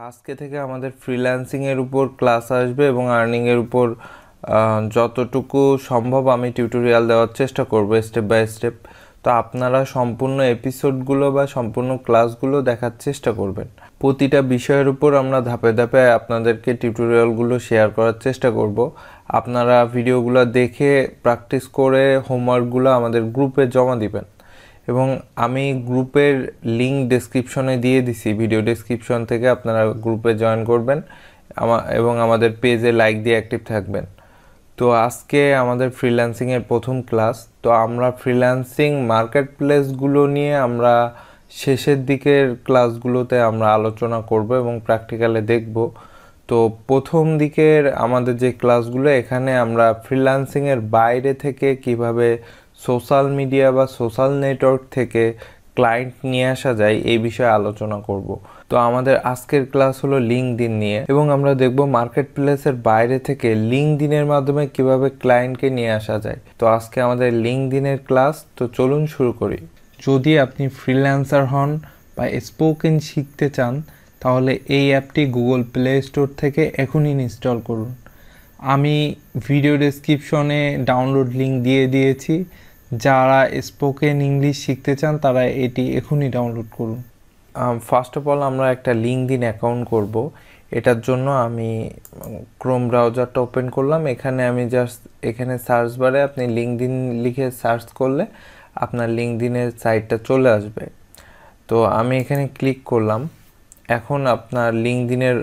আজকে থেকে আমাদের ফ্রিল্যান্সিং এর উপর ক্লাস আসবে এবং আর্নিং এর উপর যতটুকু সম্ভব আমি টিউটোরিয়াল দেওয়ার চেষ্টা করব স্টেপ বাই স্টেপ। তো আপনারা সম্পূর্ণ এপিসোডগুলো বা সম্পূর্ণ ক্লাসগুলো দেখার চেষ্টা করবেন। প্রতিটা বিষয়ের উপর আমরা ধাপে ধাপে আপনাদেরকে টিউটোরিয়ালগুলো শেয়ার করার চেষ্টা করব। আপনারা ভিডিওগুলো দেখে প্র্যাকটিস করে হোমওয়ার্কগুলো আমাদের গ্রুপে জমা দিবেন এবং আমি গ্রুপের লিংক ডেসক্রিপশনে দিয়ে দিছি। ভিডিও ডেসক্রিপশন থেকে আপনারা গ্রুপে জয়েন করবেন এবং আমাদের পেজে লাইক দিয়ে অ্যাক্টিভ থাকবেন। তো আজকে আমাদের ফ্রিল্যান্সিংয়ের প্রথম ক্লাস। তো আমরা ফ্রিল্যান্সিং মার্কেট প্লেসগুলো নিয়ে আমরা শেষের দিকের ক্লাসগুলোতে আমরা আলোচনা করব এবং প্র্যাকটিক্যালে দেখব। তো প্রথম দিকের আমাদের যে ক্লাসগুলো, এখানে আমরা ফ্রিল্যান্সিংয়ের বাইরে থেকে কিভাবে সোশ্যাল মিডিয়া বা সোশ্যাল নেটওয়ার্ক থেকে ক্লায়েন্ট নিয়ে আসা যায় এই বিষয়ে আলোচনা করব। তো আমাদের আজকের ক্লাস হলো লিঙ্কডইন নিয়ে এবং আমরা দেখব মার্কেট প্লেসের বাইরে থেকে লিঙ্কডইনের মাধ্যমে কিভাবে ক্লায়েন্টকে নিয়ে আসা যায়। তো আজকে আমাদের লিঙ্কডইনের ক্লাস। তো চলুন শুরু করি। যদি আপনি ফ্রিল্যান্সার হন বা স্পোকেন শিখতে চান তাহলে এই অ্যাপটি গুগল প্লে স্টোর থেকে এখনই ইনস্টল করুন। আমি ভিডিও ডেসক্রিপশনে ডাউনলোড লিঙ্ক দিয়ে দিয়েছি। যারা স্পোকেন ইংলিশ শিখতে চান তারা এটি এখনই ডাউনলোড করুন। ফার্স্ট অফ অল আমরা একটা লিঙ্কডইন অ্যাকাউন্ট করব। এটার জন্য আমি ক্রোম ব্রাউজারটা ওপেন করলাম। এখানে আমি জাস্ট এখানে সার্চ বারে আপনি লিঙ্কডইন লিখে সার্চ করলে আপনার লিঙ্কডইনের সাইটটা চলে আসবে। তো আমি এখানে ক্লিক করলাম। এখন আপনার লিঙ্কডইনের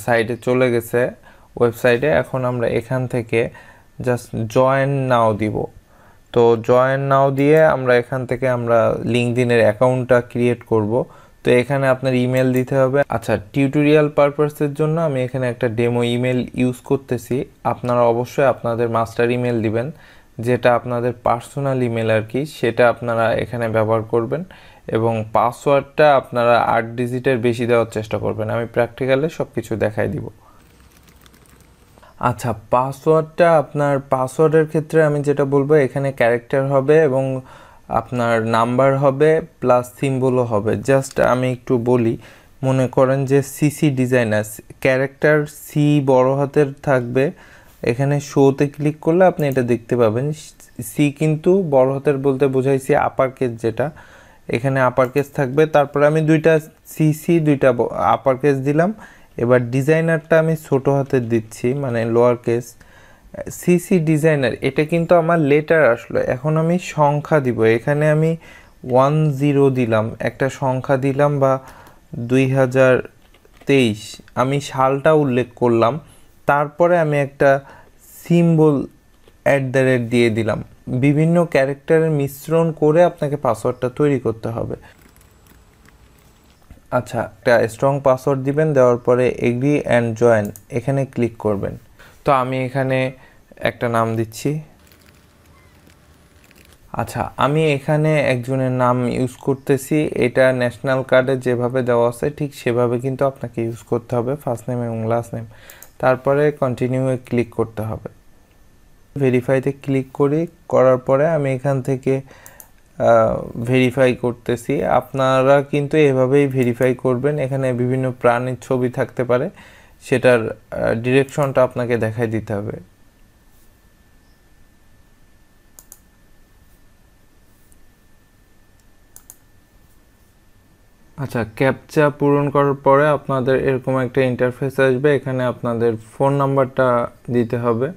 সাইটে চলে গেছে, ওয়েবসাইটে। এখন আমরা এখান থেকে জাস্ট জয়েন নাও দিব। তো জয়েন নাও দিয়ে আমরা এখান থেকে আমরা লিঙ্কডইনের অ্যাকাউন্টটা ক্রিয়েট করব। তো এখানে আপনার ইমেল দিতে হবে। আচ্ছা, টিউটোরিয়াল পারপাসের জন্য আমি এখানে একটা ডেমো ইমেল ইউজ করতেছি। আপনারা অবশ্যই আপনাদের মাস্টার ইমেল দিবেন, যেটা আপনাদের পার্সোনাল ইমেল আর কি, সেটা আপনারা এখানে ব্যবহার করবেন এবং পাসওয়ার্ডটা আপনারা 8 ডিজিটের বেশি দেওয়ার চেষ্টা করবেন। আমি প্র্যাকটিক্যালে সব কিছু দেখাই দিব। আচ্ছা, পাসওয়ার্ডটা আপনার পাসওয়ার্ডের ক্ষেত্রে আমি যেটা বলবো, এখানে ক্যারেক্টার হবে এবং আপনার নাম্বার হবে প্লাস সিম্বলও হবে। জাস্ট আমি একটু বলি, মনে করেন যে সিসি ডিজাইনার, ক্যারেক্টার সি বড় হাতের থাকবে। এখানে শোতে ক্লিক করলে আপনি এটা দেখতে পাবেন। সি কিন্তু বড় হাতের বলতে বোঝাইছি আপার কেস, যেটা এখানে আপার কেস থাকবে। তারপরে আমি দুইটা সিসি দুইটা আপার কেস দিলাম। এবার ডিজাইনারটা আমি ছোট হাতের দিচ্ছি, মানে লোয়ার কেস। সিসি ডিজাইনার এটা কিন্তু আমার লেটার আসলো। এখন আমি সংখ্যা দিব। এখানে আমি 10 দিলাম, একটা সংখ্যা দিলাম, বা 2023 আমি সালটা উল্লেখ করলাম। তারপরে আমি একটা সিম্বল @ দিয়ে দিলাম। বিভিন্ন ক্যারেক্টারের মিশ্রণ করে আপনাকে পাসওয়ার্ডটা তৈরি করতে হবে। আচ্ছা, একটা স্ট্রং পাসওয়ার্ড দিবেন। দেওয়ার পরে এগ্রি অ্যান্ড জয়েন এখানে ক্লিক করবেন। তো আমি এখানে একটা নাম দিচ্ছি। আচ্ছা, আমি এখানে একজনের নাম ইউজ করতেছি। এটা ন্যাশনাল কার্ডে যেভাবে দেওয়া আছে ঠিক সেভাবে কিন্তু আপনাকে ইউজ করতে হবে, ফার্স্ট নেম এবং লাস্ট নেম। তারপরে কন্টিনিউয়ে ক্লিক করতে হবে। ভেরিফাইতে ক্লিক করার পরে আমি এখান থেকে ভেরিফাই করতেছি। আপনারা কিন্তু এভাবেই ভেরিফাই করবেন। এখানে বিভিন্ন প্রাণীর ছবি থাকতে পারে, সেটার ডিরেকশনটা আপনাকে দেখাই দিতে হবে। আচ্ছা, ক্যাপচা পূরণ করার পরে আপনাদের এরকম একটা ইন্টারফেস আসবে। এখানে আপনাদের ফোন নাম্বারটা দিতে হবে।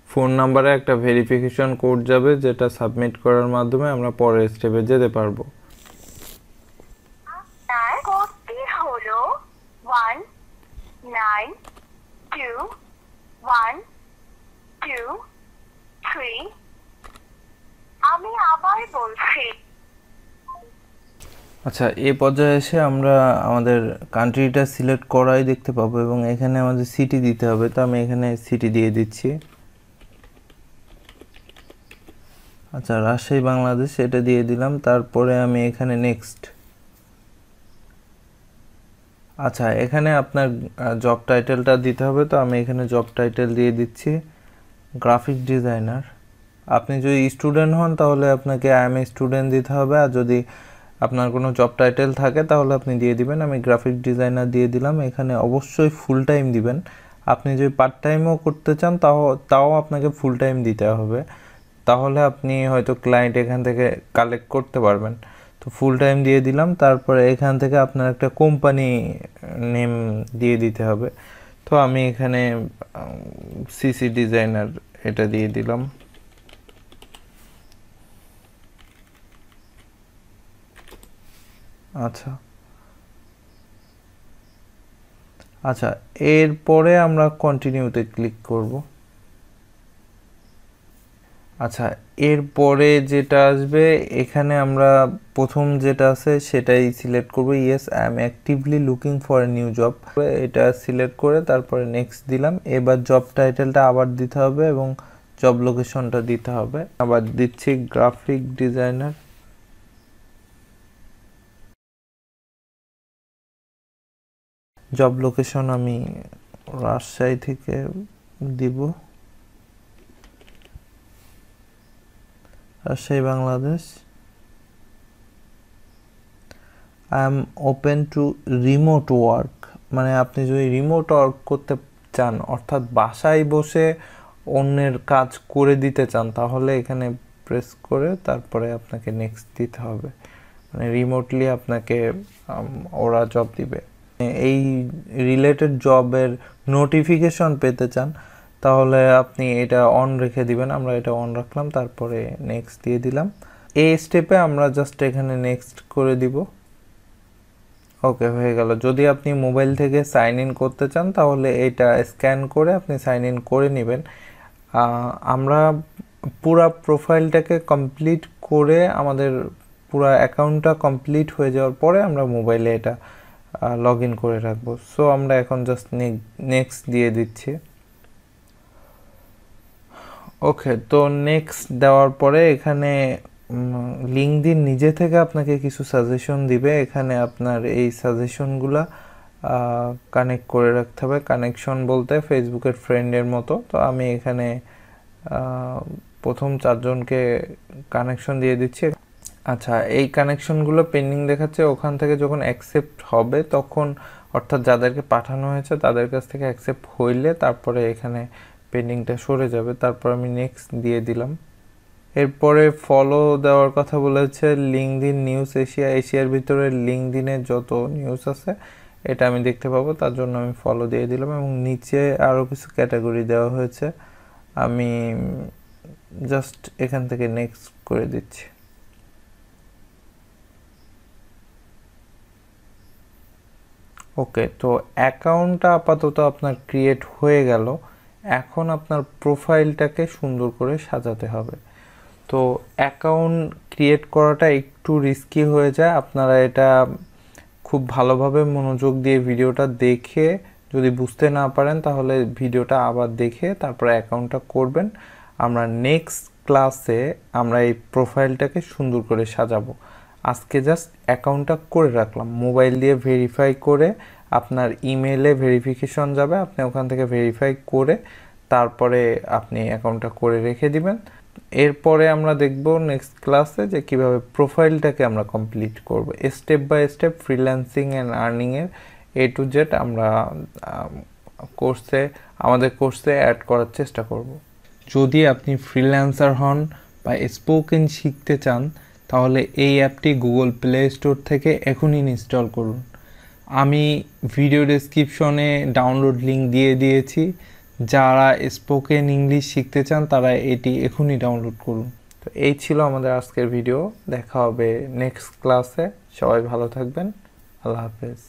ফোন নাম্বারে একটা ভেরিফিকেশন কোড যাবে, যেটা সাবমিট করার মাধ্যমে আমরা পরের স্টেপে যেতে পারবো। আপনার কোডটি হলো 192123। আমি আবার বলছি। আচ্ছা, এই পর্যায়ে এসে আমরা আমাদের কান্ট্রিটা সিলেক্ট করাই দেখতে পাবো এবং এখানে আমাদের সিটি দিতে হবে। তো আমি এখানে সিটি দিয়ে দিচ্ছি। আচ্ছা, রাজশাহী বাংলাদেশ এটা দিয়ে দিলাম। তারপরে আমি এখানে নেক্সট। আচ্ছা, এখানে আপনার জব টাইটেলটা দিতে হবে। তো আমি এখানে জব টাইটেল দিয়ে দিচ্ছি গ্রাফিক ডিজাইনার। আপনি যদি স্টুডেন্ট হন তাহলে আপনাকে আই এম এ স্টুডেন্ট দিতে হবে, আর যদি আপনার কোনো জব টাইটেল থাকে তাহলে আপনি দিয়ে দিবেন। আমি গ্রাফিক ডিজাইনার দিয়ে দিলাম। এখানে অবশ্যই ফুল টাইম দিবেন। আপনি যদি পার্ট টাইমও করতে চান তাও আপনাকে ফুল টাইম দিতে হবে, তাহলে আপনি হয়তো ক্লায়েন্ট এখান থেকে কালেক্ট করতে পারবেন। তো ফুল টাইম দিয়ে দিলাম। তারপরে এখান থেকে আপনার একটা কোম্পানি নেম দিয়ে দিতে হবে। তো আমি এখানে সিসি ডিজাইনার এটা দিয়ে দিলাম। আচ্ছা আচ্ছা, এরপরে আমরা কন্টিনিউতে ক্লিক করব। আচ্ছা, এরপরে যেটা আসবে এখানে আমরা প্রথম যেটা আছে সেটাই সিলেক্ট করব। Yes, I am actively looking for a new job. এটা সিলেক্ট করে তারপরে নেক্সট দিলাম। এবার জব টাইটেলটা আবার দিতে হবে এবং জব লোকেশনটা দিতে হবে। আবার দিচ্ছি গ্রাফিক ডিজাইনার। জব লোকেশন আমি রাজশাহী থেকে দিব, Rajshahi Bangladesh. I am open to remote work, মানে আপনি যদি রিমোট ওয়ার্ক করতে চান অর্থাৎ বাসায় বসে অন্যের কাজ করে দিতে চান তাহলে এখানে প্রেস করে তারপরে আপনাকে নেক্সট দিতে হবে। মানে রিমোটলি আপনাকে ওরা জব দিবে। এই রিলেটেড জবের নোটিফিকেশন পেতে চান তাহলে আপনি এটা অন রেখে দিবেন। আমরা এটা অন রাখলাম, তারপরে নেক্সট দিয়ে দিলাম। এই স্টেপে আমরা জাস্ট এখানে নেক্সট করে দিব। ওকে, হয়ে গেল। যদি আপনি মোবাইল থেকে সাইন ইন করতে চান তাহলে এটা স্ক্যান করে আপনি সাইন ইন করে নেবেন। আমরা পুরা প্রোফাইলটাকে কমপ্লিট করে আমাদের পুরা অ্যাকাউন্টটা কমপ্লিট হয়ে যাওয়ার পরে আমরা মোবাইলে এটা লগ ইন করে রাখবো। সো আমরা এখন জাস্ট নেক্সট দিয়ে দিচ্ছি। ওকে, তো নেক্সট দেওয়ার পরে এখানে লিঙ্কডইন নিজে থেকে আপনাকে কিছু সাজেশন দিবে। এখানে আপনার এই সাজেশনগুলা কানেক্ট করে রাখতে হবে। কানেকশন বলতে ফেসবুকের ফ্রেন্ডের মতো। তো আমি এখানে প্রথম 4 জনকে কানেকশন দিয়ে দিচ্ছি। আচ্ছা, এই কানেকশনগুলো পেন্ডিং দেখাচ্ছে। ওখান থেকে যখন অ্যাকসেপ্ট হবে তখন, অর্থাৎ যাদেরকে পাঠানো হয়েছে তাদের কাছ থেকে অ্যাকসেপ্ট হইলে তারপরে এখানে পেন্ডিংটা সরে যাবে। তারপর আমি নেক্সট দিয়ে দিলাম। এরপরে ফলো দেওয়ার কথা বলেছে। লিঙ্কডইন নিউজ এশিয়ার ভিতরে লিঙ্কডইনের যত নিউজ আছে এটা আমি দেখতে পাবো, তার জন্য আমি ফলো দিয়ে দিলাম। এবং নিচে আরও কিছু ক্যাটাগরি দেওয়া হয়েছে, আমি জাস্ট এখান থেকে নেক্সট করে দিচ্ছি। ওকে, তো অ্যাকাউন্টটা আপাতত আপনার ক্রিয়েট হয়ে গেল। এখন আপনার প্রোফাইলটাকে সুন্দর করে সাজাতে হবে। তো অ্যাকাউন্ট ক্রিয়েট করাটা একটু রিস্কি হয়ে যায়। আপনারা এটা খুব ভালোভাবে মনোযোগ দিয়ে ভিডিওটা দেখে, যদি বুঝতে না পারেন তাহলে ভিডিওটা আবার দেখে তারপরে অ্যাকাউন্টটা করবেন। আমরা নেক্সট ক্লাসে আমরা এই প্রোফাইলটাকে সুন্দর করে সাজাবো। আজকে জাস্ট অ্যাকাউন্টটা করে রাখলাম। মোবাইল দিয়ে ভেরিফাই করে আপনার ইমেলে ভেরিফিকেশন যাবে, আপনি ওখান থেকে ভেরিফাই করে তারপরে আপনি অ্যাকাউন্টটা করে রেখে দিবেন। এরপরে আমরা দেখব নেক্সট ক্লাসে যে কিভাবে প্রোফাইলটাকে আমরা কমপ্লিট করব। Step by step freelancing and আর্নিংয়ের A to Z আমরা আমাদের কোর্সে অ্যাড করার চেষ্টা করব। যদি আপনি ফ্রিল্যান্সার হন বা স্পোকেন শিখতে চান তাহলে এই অ্যাপটি গুগল প্লে স্টোর থেকে এখনই ইনস্টল করুন। আমি ভিডিও ডেসক্রিপশনে ডাউনলোড লিঙ্ক দিয়ে দিয়েছি। যারা স্পোকেন ইংলিশ শিখতে চান তারা এটি এখনই ডাউনলোড করুন। তো এই ছিল আমাদের আজকের ভিডিও। দেখা হবে নেক্সট ক্লাসে। সবাই ভালো থাকবেন। আল্লাহ হাফেজ।